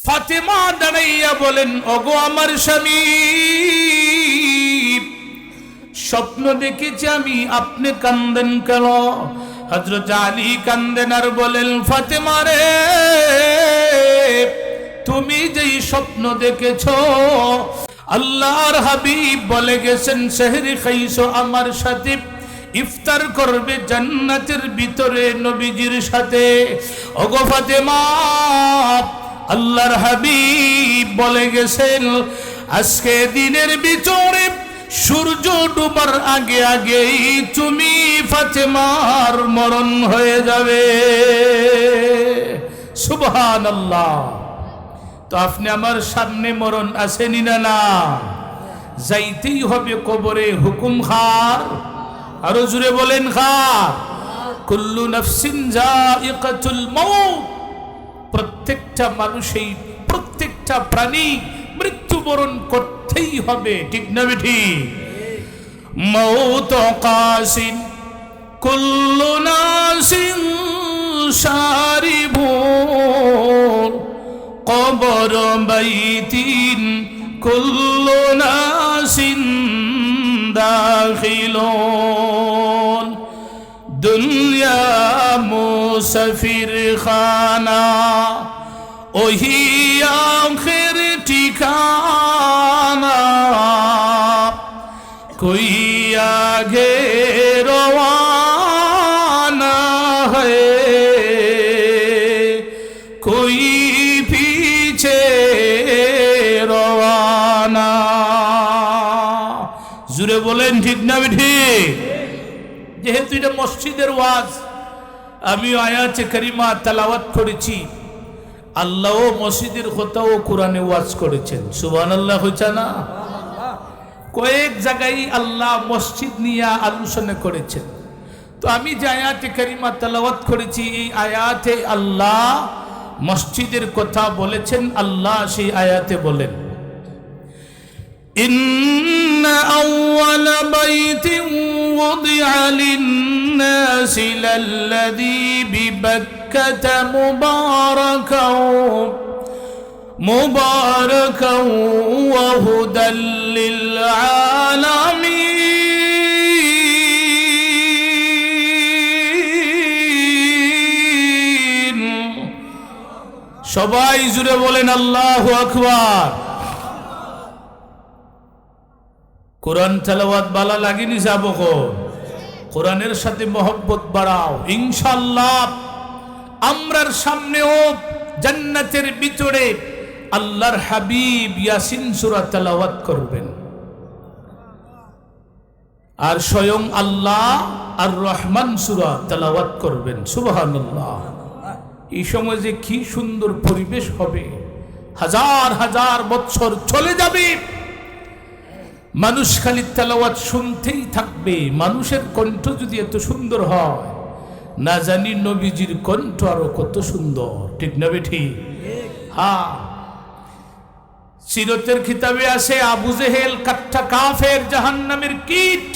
ফাতেমা দাঁড়াইয়া বলেন, ওগো আমার স্বামী, স্বপ্ন দেখেছি আমি, আপনি কান্দেন কেন? হযরত আলী কান্দেন আর বলেন, ফাতেমা রে, তুমি যেই স্বপ্ন দেখেছো, আল্লাহর হাবিব বলে গেছেন সেহরি খাইছো আমার সাথে, ইফতার করবে জান্নাতের ভিতরে নবীজির সাথে। ওগো ফাতেমা, আল্লাহর হাবিব বলে গেছেন আজকে দিনের ভিতরে সূর্য ডুবার আগে আগেই তুমি ফাতেমার মরণ হয়ে যাবে। সুবহানাল্লাহ। তো আপনি আমার সামনে মরণ আসেনি না? না, যাইতেই হবে কবরে। হুকুম খার, আরো জুড়ে বলেন খার। কুল্লু নাফসিন যায়িকাতুল মাউত, প্রত্যেকটা মানুষই, প্রত্যেকটা প্রাণী মৃত্যুবরণ করতেই হবে, ঠিক না ঠিক? মাউত কাসিন কুল্লু নাসিন শারিবুন, কবর বাইতিন কুল্লু নাসিন দাখিলুন, দুনিয়া মুসাফির খানা, ওহি আখির ঠিকানা, কোই আগে রওয়ানা है, कोई पीछे रवाना। জুড়ে বলেন ঠিক না ঠিক? যেহেতু এটা মসজিদের ওয়াজ, আমি আয়াতে কারিমা তেলাওয়াত করেছি, আল্লাহ মসজিদের কথাও কোরআনে ওয়াজ করেছেন। সুবহানাল্লাহ হইছে না? কয়েক জায়গায় আল্লাহ মসজিদ নিয়ে আলোচনা করেছেন। তো আমি যে আয়াতে কারিমা তেলাওয়াত করেছি, এই আয়াতে আল্লাহ মসজিদের কথা বলেছেন। আল্লাহ সেই আয়াতে বলেন, ইন্না আউওয়ালা বাইতিন wudi'a লিন-নাসি লাল্লাযী বিবাক্কাতা মুবারাকাও ওয়া হুদাল লিল-আলামিন। সবাই জুড়ে বলেন আল্লাহু আকবার। কোরআন তেলাওয়াত ভালো লাগেনি যাবো, কোরআনের সাথে মহব্বত বাড়াও, ইনশাআল্লাহ আমরার সামনেও জান্নাতের ভিতরে আল্লাহর হাবিব ইয়াসিন সূরা তেলাওয়াত করবেন। আর স্বয়ং আল্লাহ আর রহমান সূরা তেলাওয়াত করবেন। সুবহানাল্লাহ। এই সময় যে কি সুন্দর পরিবেশ হবে, হাজার হাজার বছর চলে যাবে, মানুষ খালি তেলাওয়াত শুনতেই থাকবে। মানুষের কণ্ঠ যদি এত সুন্দর হয়, না জানি নবীজির কণ্ঠ আরো কত সুন্দর, ঠিক না বেঠি? হ্যাঁ, সিরতের কিতাবে আছে আবু জেহেল কাট্টা কাফের, জাহান্নামের কীট,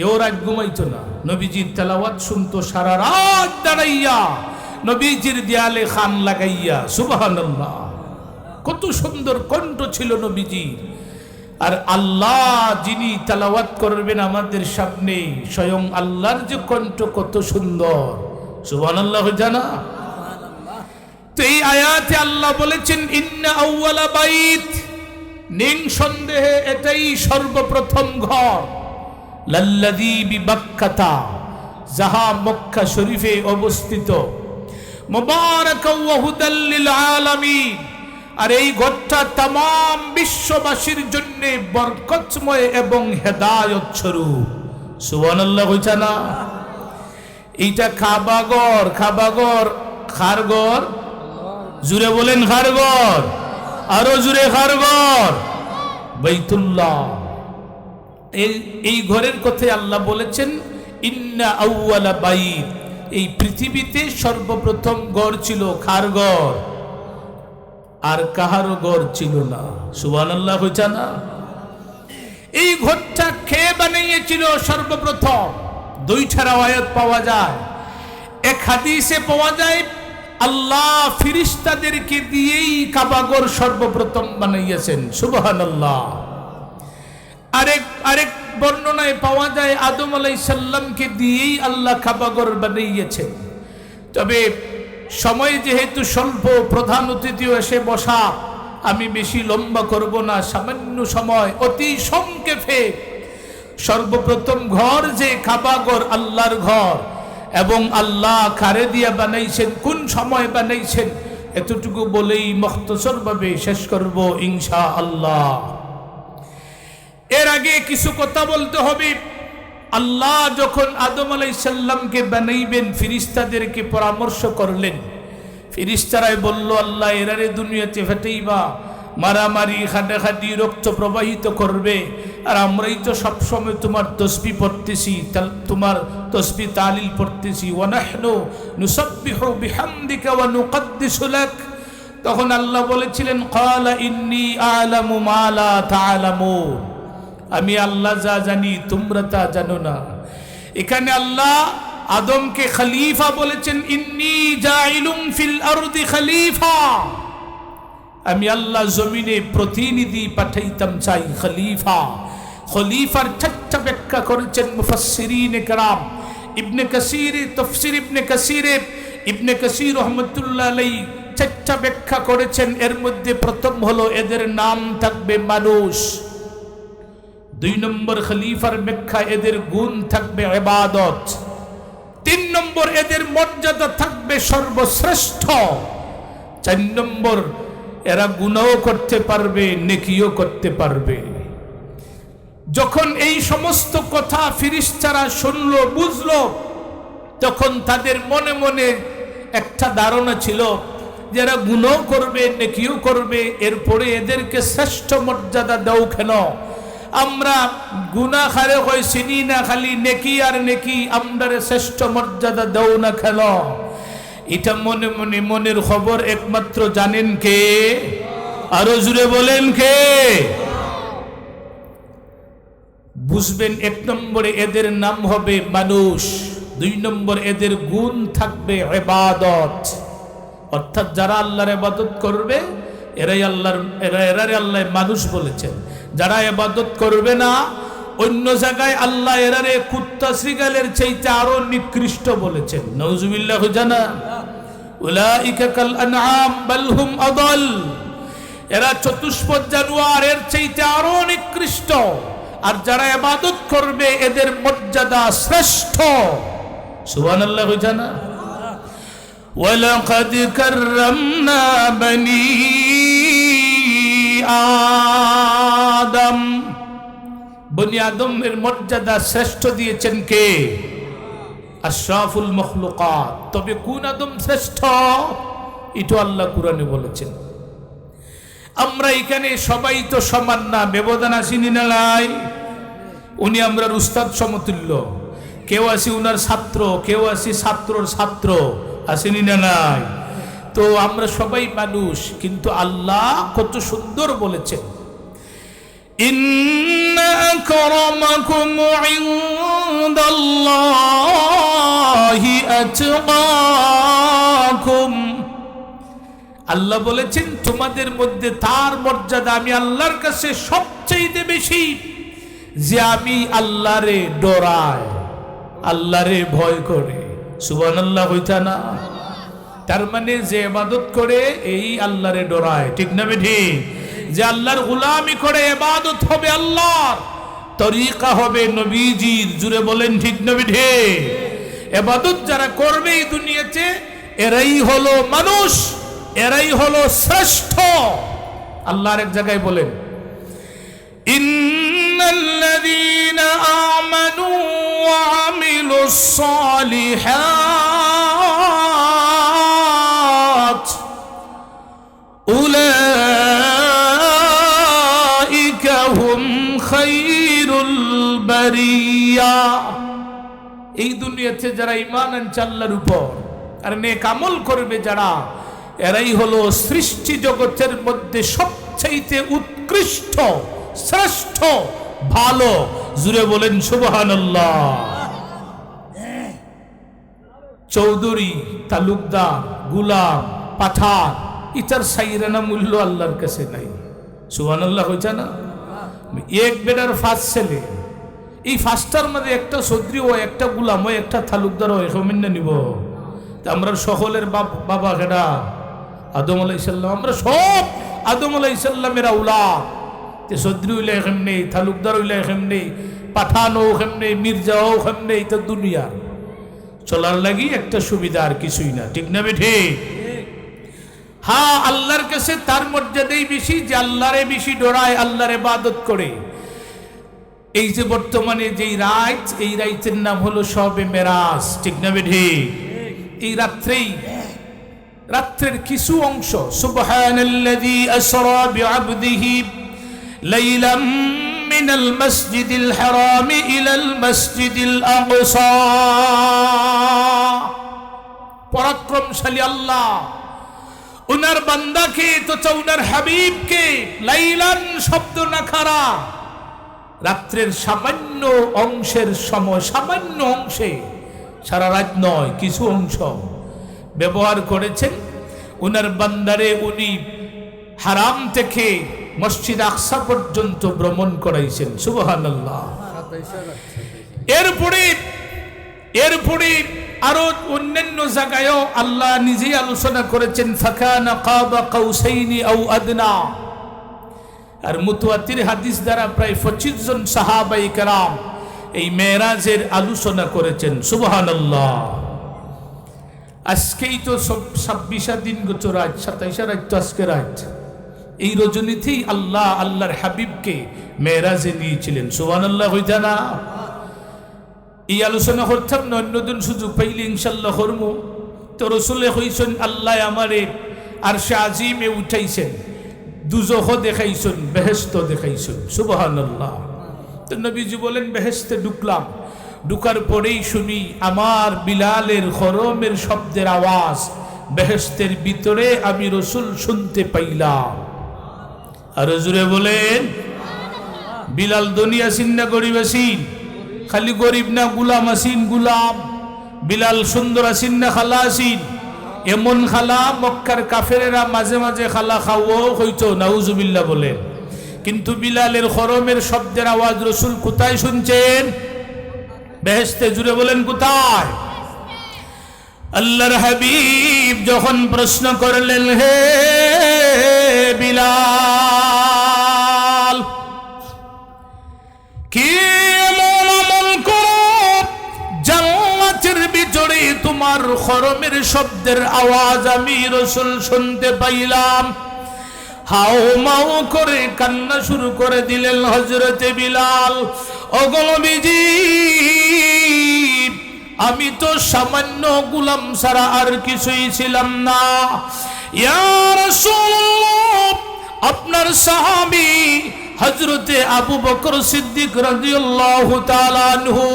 এও রাত ঘুমাইতো না, নবীজির তেলাওয়াত শুনতো সারা রাত দাঁড়াইয়া, নবীজির দেয়ালে খান লাগাইয়া। সুবহানাল্লাহ। কত সুন্দর কণ্ঠ ছিল নবীজির। আর আল্লাহ যিনি তেলাওয়াত করবেন আমাদের সামনে, স্বয়ং আল্লাহর যে কণ্ঠ কত সুন্দর। সুবহানাল্লাহ জানা। তো এই আয়াতে আল্লাহ বলেছেন ইন্না আউওয়ালা বাইত, নিঃসন্দেহে এটাই সর্বপ্রথম ঘর, লাল্লাযী বিবাক্কাতা, যাহা মক্কা শরীফে অবস্থিত, মুবারাকাও ওয়া হুদাল লিল আলামিন। আর এই ঘরটা তামাম বিশ্ববাসীর জন্য বরকতময় এবং হেদায়েত স্বরূপ। সুবহানাল্লাহ হইছে না? এইটা কাবাগর, কাবাগর, খারগর, জুড়ে বলেন খারগর, আরো জুড়ে খারগর, বাইতুল্লাহ। এই ঘরের কথা আল্লাহ বলেছেন ইন্না আউওয়ালা বাইত, এই পৃথিবীতে সর্বপ্রথম ঘর ছিল খারগর, আর কাহারও ঘর ছিল না। সুবহানাল্লাহ হইছে না? এই ঘরটা কে বানিয়েছিল সর্বপ্রথম? দুইটা রাওয়ায়াত পাওয়া যায়। এক হাদিসে পাওয়া যায় আল্লাহ ফিরিস্তাদেরকে দিয়েই কাবাগর সর্বপ্রথম বানাইয়াছেন। সুবহানাল্লাহ। আরেক বর্ণনায় পাওয়া যায় আদম আলাইহিস সালামকে দিয়েই আল্লাহ কাবাগর বানাইয়াছেন। তবে সময় যেহেতু স্বল্প, প্রধান অতিথিও এসে বসা, আমি বেশি লম্বা করব না, সামান্য সময় অতি সংক্ষেপে সর্বপ্রথম ঘর যে কাবাগর আল্লাহর ঘর, এবং আল্লাহ কারে দিয়া বানাইছেন, কোন সময় বানাইছেন, এতটুকু বলেই মুখতসর ভাবে শেষ করব ইনশাআল্লাহ। এর আগে কিছু কথা বলতে হবে। আল্লাহ যখন আদম আলাইহিস সালামকে বানাইবেন ফিরিস্তাদেরকে পরামর্শ করলেন। ফিরিস্তারাই বলল, আল্লাহ এরারে দুনিয়াতে ফাটাইবা, মারামারি খাটাখাটি রক্ত প্রবাহিত করবে, আর আমরাই তো সবসময় তোমার তসবিহ পড়তেছি, তোমার তসবিহ তালিল পড়তেছি। ওয়া নাহনু নুসাব্বিহু বিহামদিকা ওয়া নুকদ্দিসু লাক। তখন আল্লাহ বলেছিলেন, ক্বালা ইন্নী আ'লামু মা লা তা'লামুন, আমি আল্লাহ যা জানি তোমরা তা জানো না। এখানে আল্লাহ আদমকে খলিফা বলেছেন, ইন্নী জাইলুম ফিল আরদি খলিফা, আমি আল্লাহ জমিনে প্রতিনিধি পাঠাইতাম চাই, খলিফা। খলিফার চারটা ব্যাখ্যা করেছেন মুফাসসিরিনে কেরাম। ইবনে কাসির, তাফসীর ইবনে কাসির রহমাতুল্লাহ আলাইহি চারটা ব্যাখ্যা করেছেন। এর মধ্যে প্রথম হলো এদের নাম থাকবে মানুষ। 2 নম্বর খলিফার ব্যাখ্যা, এদের গুণ থাকবে ইবাদত। 3 নম্বর এদের মর্যাদা থাকবে সর্বশ্রেষ্ঠ। 4 নম্বর এরা গুনাহ করতে পারবে, নেকিও করতে পারবে। যখন এই সমস্ত কথা ফিরিস্তারা শুনলো, বুঝলো, তখন তাদের মনে মনে একটা ধারণা ছিল, যারা গুনাহ করবে, নেকিও করবে, এরপরে এদেরকে শ্রেষ্ঠ মর্যাদা দাও কেন? আমরা গুনাহ খারে কই চিনি না, খালি নেকি আর নেকি, আমরারে শ্রেষ্ঠ মর্যাদা দাও না কেন? এটা মনে মনে মনের খবর একমাত্র জানেন কে? আরো জুড়ে বলেন কে? বুঝবেন, 1 নম্বরে এদের নাম হবে মানুষ, 2 নম্বর এদের গুণ থাকবে ইবাদত। অর্থাৎ যারা আল্লাহর ইবাদত করবে এরাই এরারে আল্লাহ মানুষ বলেছেন। যারা ইবাদত করবে না, অন্য জায়গায় আল্লাহ এরারে কুত্তা শ্রীগালের চাইতে আরো নিকৃষ্ট বলেছেন। নাউজুবিল্লাহ। জানা উলাইকা কাল আনআম বাল হুম আদাল, এরা চতুষ্পদ জানোয়ার, এর চাইতে আরো নিকৃষ্ট। আর যারা ইবাদত করবে এদের মর্যাদা শ্রেষ্ঠ। সুবহানাল্লাহ। জানা ওয়ালাকাদ কাররামনা বনি আদম, বনি আদমের মর্যাদা শ্রেষ্ঠ দিয়েছেন কে? আশরাফুল মখলুকাত। তবে কোন আদম শ্রেষ্ঠ? এটা আল্লাহ কুরআনে বলেছেন। আমরা এখানে সবাই তো সমান না, ব্যবধান আসেনি না নাই? উনি আমরার উস্তাদ সমতুল্য, কেউ আসি উনার ছাত্র, কেউ আসি ছাত্রর ছাত্র, আসেনি না নাই? তো আমরা সবাই মানুষ, কিন্তু আল্লাহ কত সুন্দর বলেছেন, ইন্না আকরামাকুম ইনদাল্লাহি আতকাকুম। আল্লাহ বলেছেন তোমাদের মধ্যে তার মর্যাদা আমি আল্লাহর কাছে সবচেয়ে বেশি, যে আমি আল্লাহরে ডরায়, আল্লাহরে ভয় করে। সুবহানাল্লাহ। হইতা না? তার মানে যে ইবাদত করে এই আল্লাহরে ডরায়, ঠিক না বেঠি? যে আল্লাহর গোলামি করে, ইবাদত হবে আল্লাহর, তরিকা হবে নবীজির। জুড়ে বলেন ঠিক না বেঠি? ইবাদত যারা করবে এই দুনিয়াতে, এরাই হলো মানুষ, এরাই হলো শ্রেষ্ঠ। আল্লাহর এক জায়গায় বলেন, ইন্নাল্লাযীনা আমানু ওয়া আমিলুস সালিহাত উলাইকা হুম খায়রুল বারিয়া। এই দুনিয়াতে যারা ঈমান আনছে আল্লাহর উপর আর নেক আমল করবে যারা, এরাই হলো সৃষ্টি জগতের মধ্যে সবচেয়ে উৎকৃষ্ট, শ্রেষ্ঠ, ভালো। জুড়ে বলেন সুবহানাল্লাহ। চৌধুরী, তালুকদার, গুলাম পাঠান, ইটার সাইরানা মূল্য আল্লাহর কাছে নাই। সুবহানাল্লাহ হইছে না? এক বেটার 5 ছেলে, এই 5টার মধ্যে একটা সদরি ও একটা গুলাম ও একটা তালুকদার ও এখমিন নিব। তা আমরা সকলের বাবা কেডা? আদম আলাইহিস সালাম। আমরা সব আদম আলাইহিস সালামের আওলাদ। তে সদরি হইলে এখান নেই, তালুকদার হইলে এখান নেই, পাঠানো ওখান নেই, মির্জাও ওখান নেই। তো দুনিয়া চলার লাগি একটা সুবিধা, আর কিছুই না। ঠিক না বেঠে? হ্যাঁ, আল্লাহর কাছে তার মর্যাদাই বেশি যে আল্লাহরে বেশি ডরায়, আল্লাহর ইবাদত করে। এই যে বর্তমানে যেই রাত, এই রাতের নাম হলো শবে মেরাজ। ঠিক না বেঠে? এই রাত্রের কিছু অংশ, সুবহানাল্লাযী আসরা বিআবদিহি লাইলাম মিনাল মাসজিদিল হারাম ইলাল মাসজিদিল আকসা। পরাক্রমশালী আল্লাহ উনার বান্দাকে তথা উনার হাবিবকে লাইলান শব্দ না খারা রাত্রের সামান্য অংশের সময়, সামান্য অংশে, সারা রাত নয়, কিছু অংশ ব্যবহার করেছেন। উনার বান্দারে উনি হারাম থেকে মসজিদ আকসা পর্যন্ত ভ্রমণ করাইছেন। সুবহানাল্লাহ। এরপরে আরো অন্যান্য জায়গায়ও আল্লাহ নিজেই আলোচনা করেছেন, ফাকানা কাবা কাউসাইনি আও আদনা। আর মুতাওয়াতির হাদিস দ্বারা প্রায় 25 জন সাহাবায়ে কেরাম এই মেরাজের আলোচনা করেছেন। সুবহানাল্লাহ। আজকেই তো 26 দিন গত রাত, 27 রাত তো আজকে রাত। এই রজনীতেই আল্লাহ আল্লাহর হাবিবকে মেরাজে নিয়েছিলেন। সুবহানাল্লাহ হইতা না? এই আলোচনা করতাম না, অন্যদিন সুযোগ পাইলে ইনশাল্লাহ করব। তো রসুলে কইছেন আল্লাহ আমারে আরশে আজিমে উঠাইছেন, দুজখ দেখাইছেন, বেহেশত দেখাইছেন। সুবহানাল্লাহ। তো নবীজি বলেন বেহেশতে ঢুকলাম, ঢুকার পরেই শুনি আমার বিলালের খরমের শব্দের আওয়াজ বেহেশতের ভিতরে আমি রসুল শুনতে পাইলাম। আর জুড়ে বলেন, বিলাল দুনিয়া আসিন না গরিব আসিন? খালি গরিব না, গুলাম আসিন, গুলাম। বিলাল সুন্দর আসিন না খালা আসিন? এমন খালা মক্কার কাফেরেরা মাঝে মাঝে খালা খাওয়াও হইতো, নাউজুবিল্লাহ বলেন। কিন্তু বিলালের খরমের শব্দের আওয়াজ রসুল কোথায় শুনছেন? বেহেশতে। জুড়ে বলেন কোথায়? আল্লাহর হাবিব যখন প্রশ্ন করলেন, হে বিলাল, কি এমন আমল করো জান্নাতের ভিতরে তোমার খরমের শব্দের আওয়াজ আমি রসুল শুনতে পাইলাম? হাও মাও করে কান্না শুরু করে দিলেন হযরতে বিলাল। ওগো নবীজি, আমি তো সামান্য গোলাম ছাড়া আর কিছুই ছিলাম না। ইয়া রাসূলুল্লাহ, আপনার সাহাবী হযরতে আবু বকর সিদ্দিক রাদিয়াল্লাহু তাআলা আনহু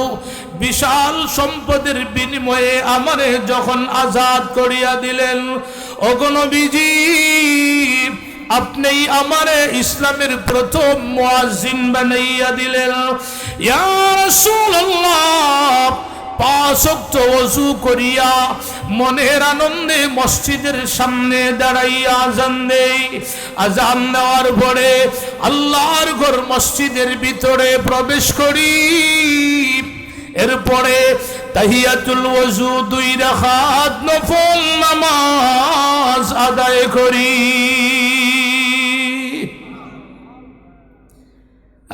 বিশাল সম্পদের বিনিময়ে আমারে যখন আজাদ করিয়া দিলেন, ওগো নবীজি, আপনি আমারে ইসলামের প্রথম মুয়াজ্জিন বানাইয়া দিলেন। ইয়া রাসূলুল্লাহ, 5 ওয়াক্ত ওযু করিয়া মনের আনন্দে মসজিদের সামনে দাঁড়াইয়া আজান দেই। আজান দেওয়ার পরে আল্লাহর ঘর মসজিদের ভিতরে প্রবেশ করি। এরপরে তাহিয়াতুল ওযু 2 রাকাত নফল নামাজ আদায় করি।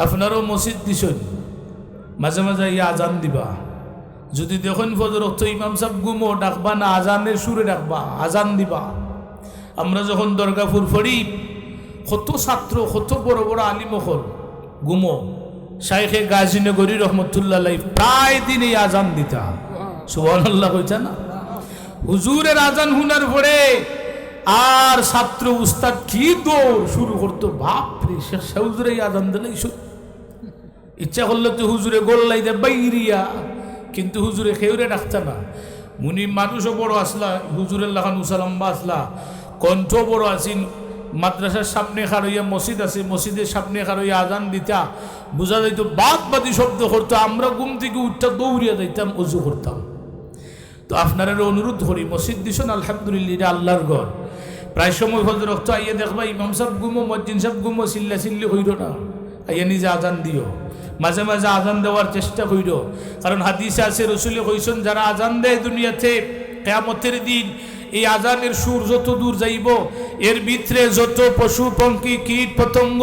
আপনারও মসজিদ দিছেন, মাঝে মাঝে আজান দিবা। যদি দেখুন ফজর তো ইমাম সাহেব গুমো, ডাকবা না, আজানের সুরে ডাকবা, আজান দিবা। আমরা যখন দরগাপুর পড়ি, কত ছাত্র, কত বড় বড় আলিম হল গুমো। শাইখে গাজীনগরী রহমতুল্লাহ আলাইহি প্রায় দিনই আজান দিতা। সুবহানাল্লাহ কইতা না? হুজুরের আজান শুনার পরে আর ছাত্র উস্তাদ কি দৌড় শুরু করতো, বাপরে, শেখ হুজুরে আজান দিলে ইচ্ছা করলে তো হুজুরে গোল্লাই দে বাইরিয়া, কিন্তু হুজুরে খেউরে ডাকতা না। মুনি মানুষও বড় আসলা, হুজুরের লাখান উসালাম্বা আসলা, কণ্ঠ বড় আসিন। মাদ্রাসার সামনে খারইয়া মসজিদ আছে, মসজিদের সামনে খারইয়া আজান দিতা, বোঝা যাইতো বাদ বাদি শব্দ করতো। আমরা ঘুম থেকে উঠটা দৌড়িয়া যাইতাম, অজু করতাম। তো আপনারা অনুরোধ করি মসজিদ দিছেন আলহামদুলিল্লাহ, এটা আল্লাহর ঘর। প্রায় সময় ফজর রক্ত আইয়া দেখবা ইমাম সাহেব গুমো মসজিদ সাহেব গুমো চিল্লা চিল্লি হইল না, আইয়া নিজে আজান দিও, মাঝে মাঝে আজান দেওয়ার চেষ্টা কইর। কারণ হাদিসে আছে রসুলে কইছেন যারা আজান দেয় দুনিয়াতে কিয়ামতের দিন এই আজানের সুর যত দূর যাইব এর ভিতরে যত পশু পঙ্খী কীট পতঙ্গ,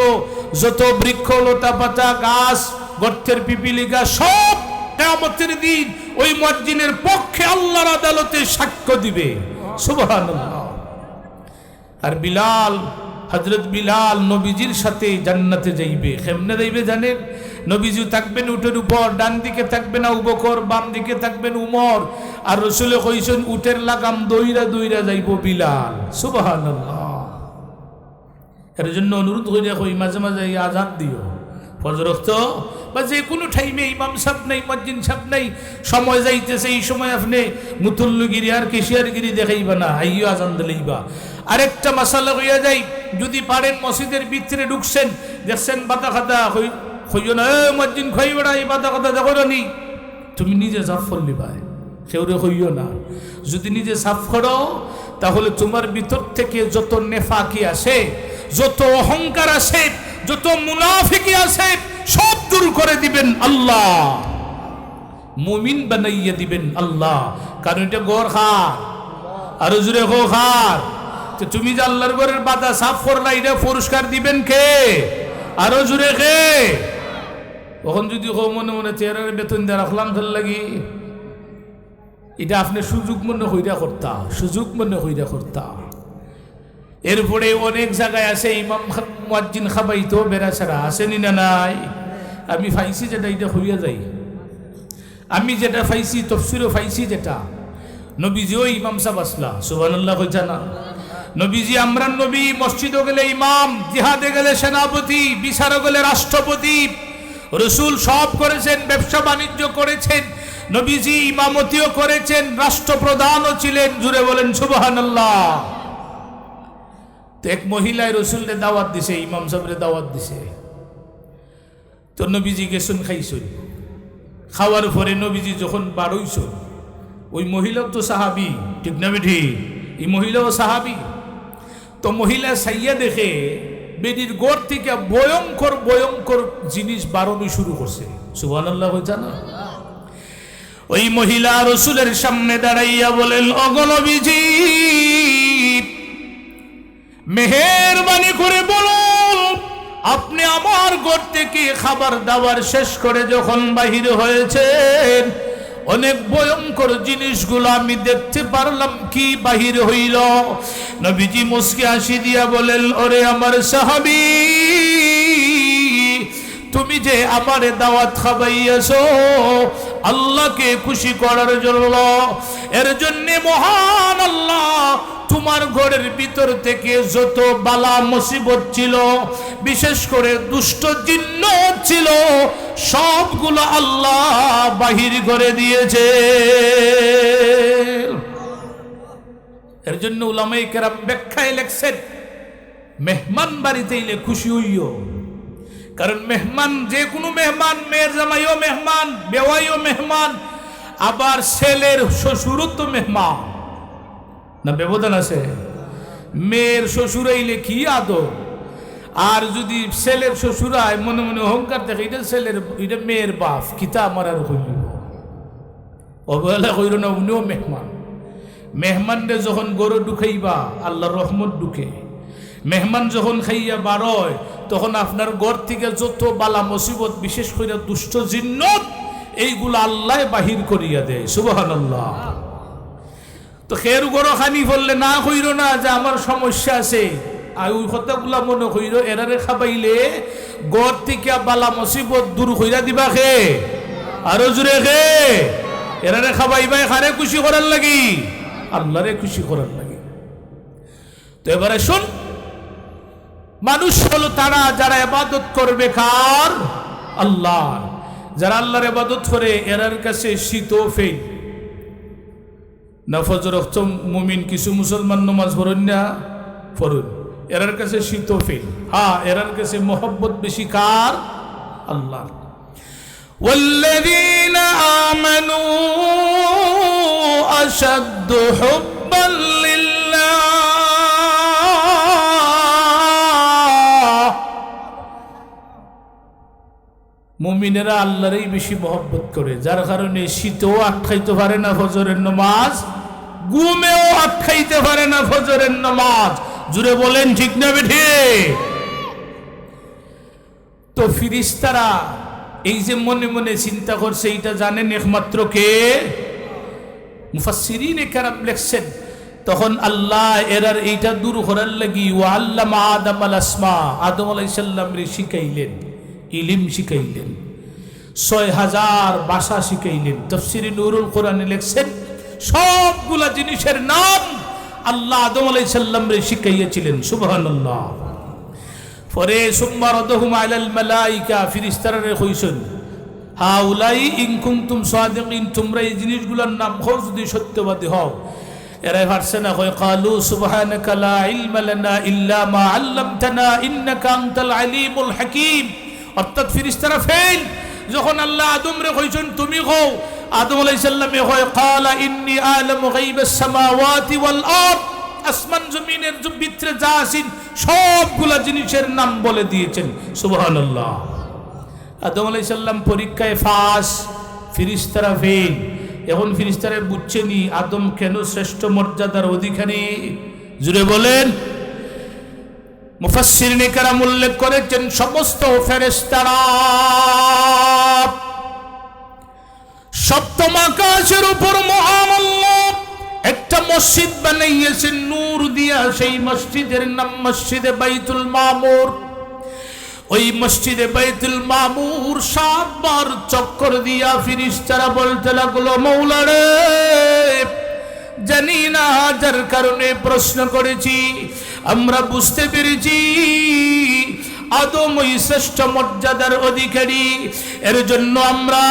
যত বৃক্ষ লতা পাতা গাছ গর্তের পিপিলিকা সব কিয়ামতের দিন ওই মুয়াজ্জিনের পক্ষে আল্লাহর আদালতে সাক্ষ্য দিবে। সুবহানাল্লাহ। আর বিলাল, হযরত বিলাল নবীজির সাথে জান্নাতে যাইবে। কেমনে যাইবে জানেন? নবীজি থাকবেন উটের উপর, ডান দিকে থাকবেন আবু বকর, বাম দিকে থাকবেন উমর, আর রাসূলে কইছেন উটের লাগাম দইরা দইরা যাইব বিলাল। সুবহানাল্লাহ। এর জন্য অনুরোধ কইরা কই মাঝে মাঝে আজান দিও ফজর ওয়াক্ত বা যে কোনো টাইমে ইমাম সাহেব নাই মুয়াজ্জিন সাহেব নাই, সময় যাইতেছে, এই সময় আপনি মুতুল্লগিরি আর কেশিয়ারগিরি দেখাইবা না, আইয়ো আজান দিলেইবা। আরেকটা মাসালা হইয়া যাই, যদি পারেন মসজিদের ভিতরে ঢুকছেন দেখছেন বাতা খাতা হইও না, মুয়াজ্জিন খই বেড়া এই বাতা খাতা দেখো না নি, তুমি নিজে সাফ করলি ভাই, কেউরে হইও না। যদি নিজে সাফ করো তাহলে তোমার ভিতর থেকে যত নেফাকি আছে, যত অহংকার আছে, যত মুনাফিকি আছে সব দূর করে দিবেন আল্লাহ, মুমিন বানাইয়া দিবেন আল্লাহ। কারণ এটা গড় খার, আরো জুড়ে গো খার। তো তুমি যে আল্লাহর ঘরের বাধা সাফ করলা, এটা পুরস্কার দিবেন কে? আরো জুড়ে কে? তখন যদি মনে মনে চেহারার বেতন দিয়ে রাখলাম ভাল লাগি, এটা আপনি সুযোগ মনে হইরা করতা, সুযোগ মনে হইরা করতা। এরপরে অনেক জায়গায় আছে ইমাম মুয়াজ্জিন খাবাইতো বেড়াছাড়া, আসেনি না নাই? আমি ফাইছি যেটা এটা হইয়া যাই, আমি যেটা ফাইছি তফসিরও ফাইছি যেটা, নবীজিও ইমাম সাহেব আসলা। সুবহানাল্লাহ কইতা না? নবীজি আমরা নবী, মসজিদে গেলে ইমাম, জিহাদে গেলে সেনাপতি, বিচারে গেলে রাষ্ট্রপতি। রসুল সব করেছেন, ব্যবসা বাণিজ্য করেছেন, নবীজি ইমামতিও করেছেন, রাষ্ট্রপ্রধানও ছিলেন। জুড়ে বলেন সুবহানাল্লাহ। তো এক মহিলায় রসুলরে দাওয়াত দিছে, ইমাম সাহেবরে দাওয়াত দিছে। তো নবীজি গেছুন খাইছুন, খাওয়ার পরে নবীজি যখন বাড়ইছুন, ওই মহিলাও তো সাহাবি, ঠিক না বেঠি? এই মহিলাও সাহাবি। তো মহিলা সাইয়া দেখে বেডির গোড় থেকে ভয়ঙ্কর ভয়ঙ্কর জিনিস বাড়ানো শুরু করছে। সুবহানাল্লাহ হইতা না? ওই মহিলা রসুলের সামনে দাঁড়াইয়া বলেন, ওগো নবীজি, মেহেরবানি করে বলুন, আপনি আমার ঘর থেকে খাবার দাবার শেষ করে যখন বাহির হয়েছেন, অনেক ভয়ঙ্কর জিনিসগুলো আমি দেখতে পারলাম, কি বাহির হইল? নবীজি মুস্কি হাসি দিয়া বলেন, ওরে আমার সাহাবী, তুমি যে আমারে দাওয়াত খাবাইয়াছো আল্লাহকে খুশি করার জন্য, এর জন্য মহান আল্লাহ তোমার ঘরের ভিতর থেকে যত বালা মুসিবত ছিল, বিশেষ করে দুষ্ট জিন্নাত ছিল, সবগুলো আল্লাহ বাহির করে দিয়েছে। এর জন্য উলামায়ে কেরাম ব্যাখ্যায় লেখছেন, মেহমান বাড়িতে এলে খুশি হইও। কারণ মেহমান, যে কোনো মেহমান, মেয়ের জামাইও মেহমান, বেওয়াইও মেহমান, আবার ছেলের শ্বশুরও তো মেহমান না, ব্যবধান আছে? মেয়ের শ্বশুর আইলে কি আদর, আর যদি ছেলের শ্বশুর আয় মনে মনে অহংকার দেখে, এটা ছেলের, এটা মেয়ের বাপ, কিতা আমার আর হইল, অবহেলা কইর না, উনিও মেহমান। মেহমানরে যখন গরু ঢুকাইবা আল্লাহর রহমত ঢুকে, মেহমান যখন খাইয়া বারোয় তখন আপনার ঘর থেকে যত বালা মুসিবত, বিশেষ করে দুষ্ট জিন্নাত, এইগুলো আল্লাহ বাহির করিয়া দেয়। সুবহানাল্লাহ। তো খের গরো খানি বললে না কইর না যে আমার সমস্যা আছে, আর ওই কথাগুলা মনে কইর, এরারে খাবাইলে ঘর থেকে বালা মুসিবত দূর কইরা দিবা। খে আরো জুড়ে খে, এরারে খাবাইবাই খারে খুশি করার লাগি, আল্লাহরে খুশি করার লাগি। তো এবারে শুন, মানুষ হলো তারা যারা ইবাদত করবে কার? আল্লাহ। যারা আল্লাহর ইবাদত করে এরার কাছে শীত ফেল না, ফজর ওয়াক্ত মুমিন কিছু মুসলমান নামাজ পড়েন না, পড়ুন, এরার কাছে শীত ফেল। হ্যাঁ, এরার কাছে মোহব্বত বেশি কার? আল্লাহ। والذين آمنوا أشد حبا لله মুমিনেরা আল্লাহরই বেশি মহব্বত করে, যার কারণে শীতেও আটকাইতে পারে না ফজরের নামাজ, ঘুমেও আটকাইতে পারে না ফজরের নামাজ। জুড়ে বলেন ঠিক না বেঠিক? তো ফিরিস্তারা এই যে মনে মনে চিন্তা করছে, এটা জানেন একমাত্র কে? মুফাসসিরিনে কেরাম লেখছেন, তখন আল্লাহ এরার এইটা দূর করার লাগি ওয়া আল্লামা আদম আল আসমা, আদম আলাইহিস সালাম রে শিখাইলেন, ইলম শিখাইলেন, ৬০০০ ভাষা শিখাইলেন। তাফসীরে নূরুল কোরআনে লেখছেন সবগুলা জিনিসের নাম আল্লাহ আদম আলাইহিস সালাম রে শিখাইয়াছিলেন। সুবহানাল্লাহ। পরে সুম্মা রাদাহুম আলাল মালাইকা, ফেরেশতারা কইছেন হাউলাই ইন কুনতুম সাদিকিন, তোমরা এই জিনিসগুলোর নাম কও যদি সত্যবাদী হও। এরাই পারছে না, কয় ক্বালু সুবহানাকা লা ইলমা লানা ইল্লা মা আল্লামতানা ইন্নাকা আনতাল আলিমুল হাকীম। অর্থাৎ ফেরেশতারা ফেল। যখন আল্লাহ আদম রে কইছেন তুমি কও, আদম আলাইহিস সালামে কয় ক্বালা ইন্নী আ'লামু গায়বাস সামাওয়াতি ওয়াল আরদ, আসমান জমিনের ভিতরে যা আছেন সবগুলা জিনিসের নাম বলে দিয়েছেন। সুবহানাল্লাহ। আদম আলাইহিস সালাম পরীক্ষায় ফাঁস, ফেরেশতারা ফেল। এখন ফেরেশতারা বুঝছেনি আদম কেন শ্রেষ্ঠ মর্যাদার অধিকারী। জুড়ে বলেন। মুফাসসিরিনে কেরাম উল্লেখ করেছেন সমস্ত ফেরেশতারা সপ্তম আকাশের উপর মহান আল্লাহ একটা মসজিদ বানাইয়েছেন নূর দিয়া। সেই মসজিদের নাম মসজিদে বাইতুল মামুর। ওই মসজিদে বাইতুল মামুর ৭ বার চক্কর দিয়া ফেরেশতারা বলতে লাগলো, মওলা রে, জানি না যার কারণে প্রশ্ন করেছি, আমরা বুঝতে পেরেছি আদম ওই শ্রেষ্ঠ মর্যাদার অধিকারী। এর জন্য আমরা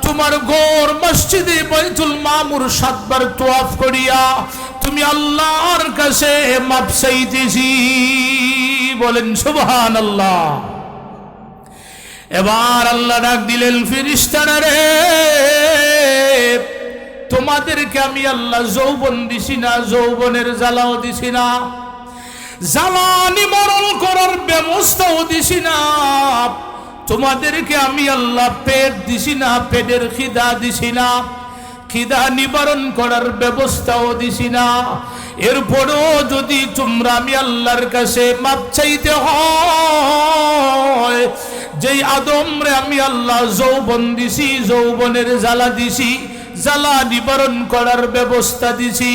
তোমার ঘর মসজিদে বাইতুল মামুর ৭ বার তওয়াফ করিয়া তুমি আল্লাহর কাছে মাপ চাইতেছি। বলেন সুবহানাল্লাহ। এবার আল্লাহ ডাক দিলেন, ফেরেশতারা রে, তোমাদেরকে আমি আল্লাহ যৌবন দিছি না, যৌবনের জ্বালাও দিছি না, জ্বালা নিবারণ করার ব্যবস্থাও দিছি না, তোমাদেরকে আমি আল্লাহ পেট দিছি না, পেটের খিদা দিছি না, খিদা নিবারণ করার ব্যবস্থাও দিছি না। এরপরও যদি তোমরা আমি আল্লাহর কাছে মাপ চাইতে হয়, যেই আদম রে আমি আল্লাহ যৌবন দিছি, যৌবনের জ্বালা দিছি, জ্বালা নিবারণ করার ব্যবস্থা দিছি,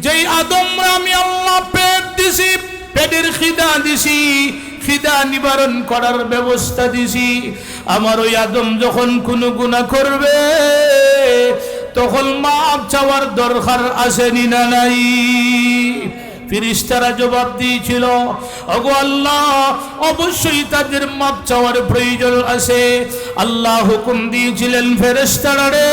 যেই আদম রে আমি আল্লাহ পেট দিছি, পেটের খিদা দিছি, খিদা নিবারণ করার ব্যবস্থা দিছি, আমার ওই আদম যখন কোনো গুনাহ করবে তখন মাপ চাওয়ার দরকার আসেনি না নাই? ফেরেশতারা জবাব দিয়েছিল, ওগো আল্লাহ, অবশ্যই তাদের মাপ চাওয়ার প্রয়োজন আছে। আল্লাহ হুকুম দিয়েছিলেন, ফেরেশতারা রে,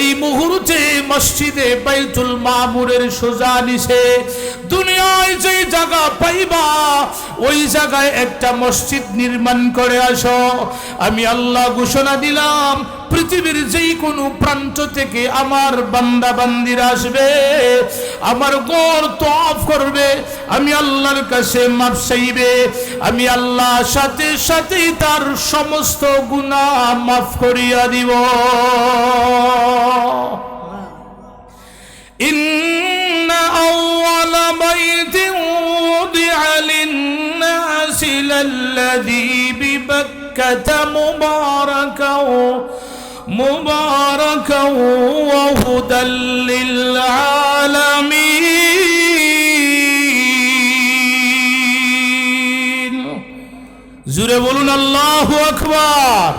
এই মুহূর্তে মসজিদে বাইতুল মামুরের সোজা নিচে দুনিয়ায় যে জায়গা পাইবা ওই জায়গায় একটা মসজিদ নির্মাণ করে আসো। আমি আল্লাহ ঘোষণা দিলাম, পৃথিবীর যেই কোনো প্রান্ত থেকে আমার বান্দা বান্দিরা আসবে, আমার ঘর তওয়াফ করবে, আমি আল্লাহর কাছে মাপ চাইবে, আমি আল্লাহ সাথে সাথেই তার সমস্ত গুনাহ মাফ করিয়া দিব। ইন্না আউওয়ালা বাইতিন উদিআ লিন-নাসি লাল্লাযী বিবাক্কাতা মুবারাকাও ওয়া হুদাল লিল আলামিন। জোরে বলুন আল্লাহু আকবার।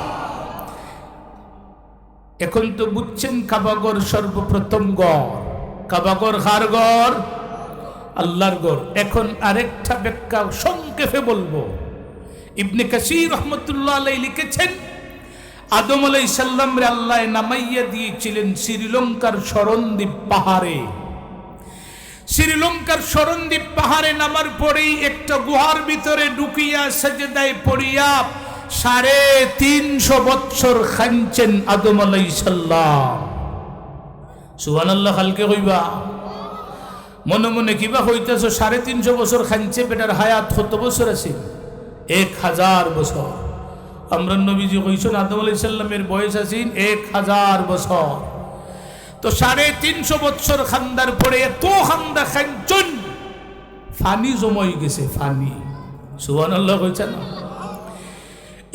এখন তো বুঝছেন কাবাগর সর্বপ্রথম ঘর। কাবাগর কার ঘর? আল্লাহর ঘর। এখন আরেকটা ব্যাখ্যা সংক্ষেপে বলবো। ইবনে কাসির রহমতুল্লাহ আলাইহি লিখেছেন, আদম আলাইহিস সালাম রে আল্লাহ নামাইয়া দিয়েছিলেন শ্রীলঙ্কার শরণদ্বীপ পাহাড়ে। শ্রীলঙ্কার শরণদ্বীপ পাহাড়ে নামার পরেই একটা গুহার ভিতরে ঢুকিয়া সাজদায় পড়িয়া 350 বছর খানছেন আদম আলাইহিস সালাম। সুবহানাল্লাহ। খালকে কইবা মনে মনে কিবা হইতেছ, 350 বছর খানছে, বেটার হায়াত কত বছর আছে? 1000 বছর। আমরা নবীজি কইছেন আদম আলাইহিস সালামের বয়স আছে 1000 বছর। তো 350 বছর খান্দার পরে এত খান্দা খানছেন, ফানি জমাই গেছে, ফানি। সুবহানাল্লাহ কইছেন না?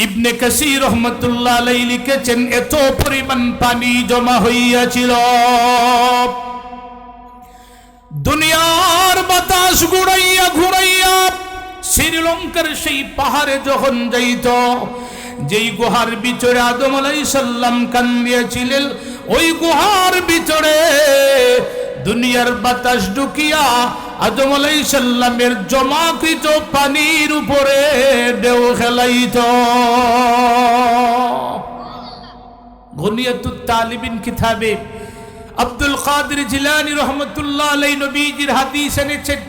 ইবনে কাসির রহমাতুল্লাহ আলাইহি লিখেছেন এত পরিমাণ পানি জমা হইয়াছিল, দুনিয়ার বাতাস ঘুরাইয়া ঘুরাইয়া শ্রীলঙ্কার সেই পাহাড়ে যখন যাইত, যেই গুহার ভিতরে আদম আলাইহিস সালাম কান্দিয়াছিলেন, ওই গুহার ভিতরে দুনিয়ার বাতাস ঢুকিয়া আদম আলাইহিস সালামের জমাকৃত পানির উপরে ঢেউ খেলাইত। গুনিয়াতুত তালিবিন কিতাবে আব্দুল কাদের জিলানী রহমাতুল্লাহ আলাইহি নবীজির হাদিস এনেছেন,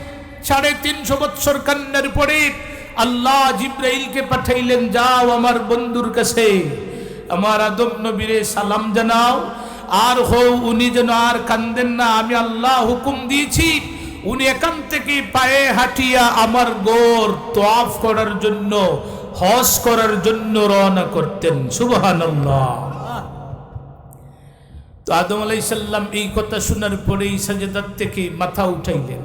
350 বছর কান্নার পরে আল্লাহ জিব্রাইলকে পাঠাইলেন, যাও আমার বন্ধুর কাছে আমার আদম নবীরে সালাম জানাও, আর হও উনি যেন আর কান্দেন না। আমি আল্লাহ হুকুম দিয়েছি উনি এখান থেকে পায়ে হাঁটিয়া আমার গোর তওয়াফ করার জন্য, হজ করার জন্য রওনা করতেন। সুবহানাল্লাহ। তো আদম আলাইহিস সালাম এই কথা শোনার পরেই সাজদার থেকে মাথা উঠাইলেন।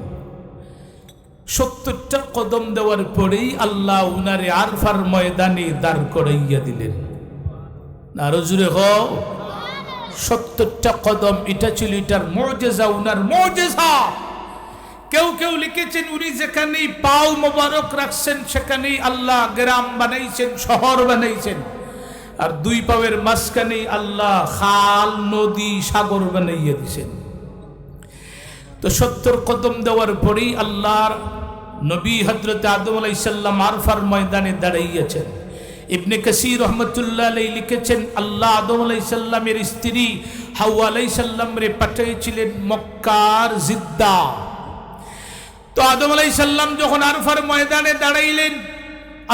70টা কদম দেওয়ার পরেই আল্লাহ উনারে আরফার ময়দানে দাঁড় করাইয়া দিলেন। আরো জোরে হও। 70টা কদম, এটা ছিল এটার মুজিজা, উনার মুজিজা। কেউ কেউ লিখেছেন উনি যেখানেই পাও মোবারক রাখছেন সেখানেই আল্লাহ গ্রাম বানাইছেন, শহর বানাইছেন, আর 2 পাওয়ের মাঝখানেই আল্লাহ খাল, নদী, সাগর বানাইয়া দিয়েছেন। তো 70 কদম দেওয়ার পরেই আল্লাহর নবী হযরত আদম আলাইহিস সালাম আরফার ময়দানে দাঁড়াইয়াছেন। ইবনে কাসির রহমাতুল্লাহ আলাইহি লিখেছেন, আল্লাহ আদম আলাইহিস সালামের স্ত্রী হাওয়া আলাইহিস সালামরে পাঠিয়েছিলেন মক্কার জিদ্দা। তো আদম আলাইহিস সালাম যখন আরফার ময়দানে দাঁড়াইলেন,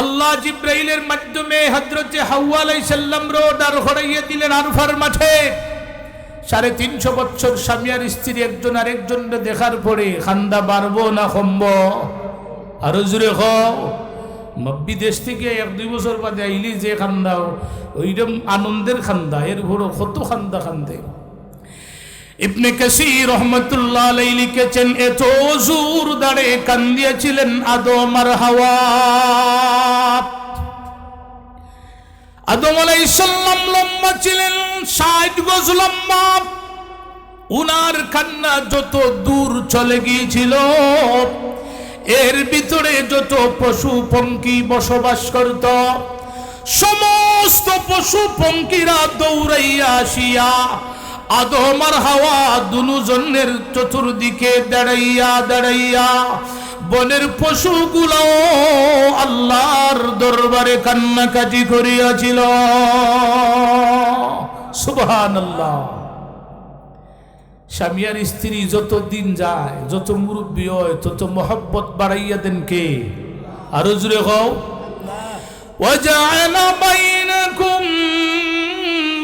আল্লাহ জিব্রাইলের মাধ্যমে হযরত হাওয়া আলাইহিস সালামরে দাঁড় করাইয়া দিলেন আরফার মাঠে। 350 বছর স্বামী আর স্ত্রী একজন আরেকজনকে দেখার পরে খান্দা বাড়বো না কমবো? আরো জোরে হও। বিদেশ থেকে 1-2 বছর বাদে আইলি যে খান্দাও, ওইরকম আনন্দের খান্দা, এর বড় কত খান্দা খান্দে। ইবনে কাসির রহমাতুল্লাহ আলাইহি লিখেছেন, এত জোর দাঁড়ে কান্দিয়াছিলেন আদম আর হাওয়া। আদম আলাইহিস সালাম লম্বা ছিলেন 60 গজ লম্বা। উনার কান্না যত দূর চলে গিয়েছিল, এর ভিতরে যত পশু পঙ্খী বসবাস করত, সমস্ত পশু পঙ্খীরা দৌড়াইয়া আসিয়া আদম আর হাওয়া দুজনের চতুর্দিকে দাঁড়াইয়া দাঁড়াইয়া বনের পশুগুলো আল্লাহর দরবারে কান্নাকাটি করিয়াছিল। সুবহানাল্লাহ। স্বামী আর স্ত্রী যত দিন যায়, যত মুরব্বী হয়, তত মহব্বত বাড়াইয়া দেন কে? আরো জোরে হও। ওয়াজআলা বাইনাকুম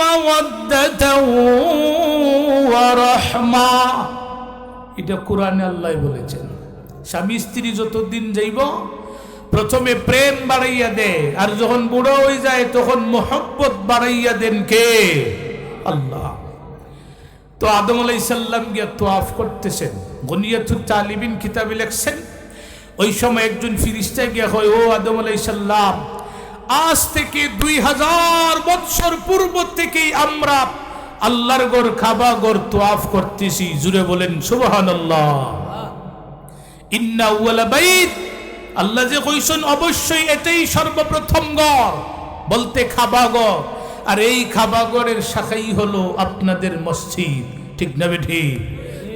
মাওয়াদ্দাতাও ওয়া রাহমা। এটা কোরআনে আল্লাহ বলেছেন। স্বামী স্ত্রী যত দিন যাইব প্রথমে প্রেম বাড়াইয়া দে, আর যখন বুড়ো হয়ে যায় তখন মহব্বত বাড়াইয়া দেন কে? আল্লাহ। তো আদম আলাইহিস সালাম গিয়া তওয়াফ করতেছেন। গুনিয়াতুত তালিবিন কিতাবে লেখছেন, ওই সময় একজন ফেরেশতা গিয়া কয়, ও আদম আলাইহিস সালাম, আজ থেকে 2000 বছর পূর্ব থেকেই আমরা আল্লাহর ঘর কাবা ঘর তওয়াফ করতেছি। জুড়ে বলেন সুবহানাল্লাহ। ইন্না আউয়ালা বাইত, আল্লাহ যে কইছেন অবশ্যই এটাই সর্বপ্রথম ঘর, বলতে কাবা ঘর। আর এই কাবা ঘরের শাখাই হলো আপনাদের মসজিদ। ঠিক না ঠিক?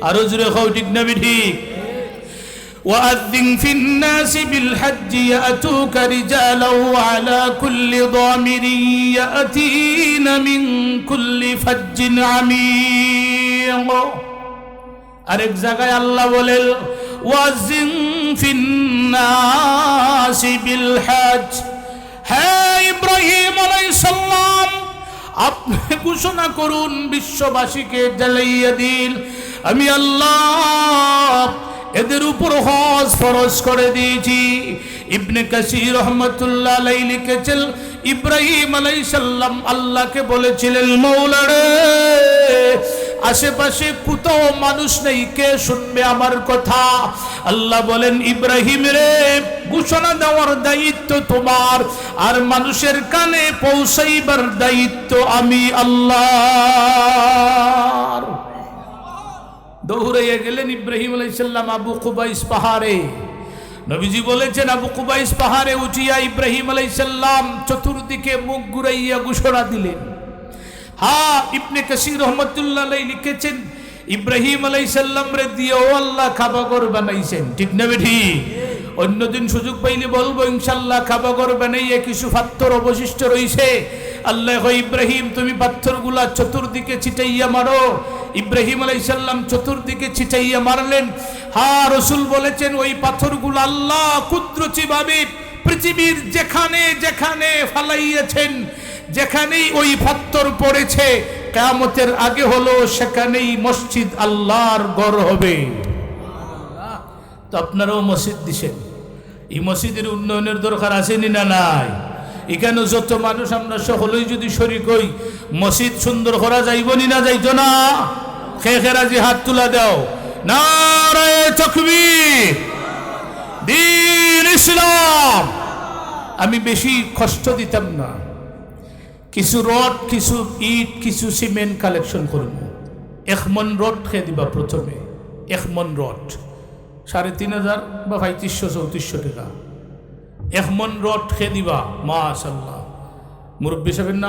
আরো জোরে হও, ঠিক না ঠিক? وأذن في الناس بالحج يأتوك رجالا وعلى كل ضامر يأتين من كل فج عميق। আরেক জায়গায় আল্লাহ বলেন, ওয়াজিন ফিন নাসি বিল হজ, হে ইব্রাহিম আলাইহিস সালাম আপনি ঘোষণা করুন বিশ্ববাসীকে জ্বালাইয়া দিন আমি আল্লাহ এদের উপর হজ ফরজ করে দিয়েছি। ইবনে কাসির রহমাতুল্লাহ আলাইহি লিখেছেন ইব্রাহিম আলাইহিস সালাম আল্লাহকে বলেছিলেন মওলা রে আশেপাশে কোথাও মানুষ নেই, কে শুনবে আমার কথা? আল্লাহ বলেন ইব্রাহিম রে ঘোষণা দেওয়ার দায়িত্ব তোমার, আর মানুষের কানে পৌঁছাইবার দায়িত্ব আমি আল্লাহর। দৌড়াইয়া গেলেন ইব্রাহিম আলাইহিস সালাম আবু কুবাইস পাহাড়ে। নবীজি বলেছেন আবু কুবাইস পাহাড়ে উঠিয়া ইব্রাহিম আলাইহিস সালাম চতুর্দিকে মুখ ঘুরাইয়া ঘোষণা দিলেন। হ্যাঁ, ইবনে কাসির রহমাতুল্লাহ আলাইহি লিখেছেন ইব্রাহিম আলাইহিস সালাম রে দিয়েও আল্লাহ কাবাঘর বানাইছেন, ঠিক না বেঠি? অন্যদিন সুযোগ পাইলে বলবো ইনশাআল্লাহ কাবাঘর বানাইয়া কিছু পাথর অবশিষ্ট রয়েছে। আল্লাহ কয় ইব্রাহিম তুমি পাথরগুলা চতুর্দিকে ছিটাইয়া মারো। ইব্রাহিম আলাইহিস সালাম চতুর্দিকে ছিটাইয়া মারলেন। হ্যাঁ, রাসূল বলেছেন ওই পাথরগুলো আল্লাহ কুদরতিভাবে পৃথিবীর যেখানে যেখানে ফালাইয়াছেন, যেখানেই ওই পাথর পড়েছে কিয়ামতের আগে হলো সেখানেই মসজিদ আল্লাহর ঘর হবে। তো আপনারাও মসজিদ দিছেন, এই মসজিদের উন্নয়নের দরকার আছে না নাই? এখানে যত মানুষ আমরা সকলেই যদি শরীক হই মসজিদ সুন্দর করা যাইব না যাইতো না? খেরাজি হাত তুলা দাও, নারায়ে তাকবীর, দ্বীন ইসলাম। আমি বেশি কষ্ট দিতাম না, কিছু রড, কিছু ইট, কিছু সিমেন্ট কালেকশন করব। 1 মন রড খেয়ে দিবা প্রথমে, 1 মন রড 3500 বা 3500-3400 টাকা 1 মন রড খেয়ে দিবা। মাশাআল্লাহ, মুরব্বী সাহেবের নাম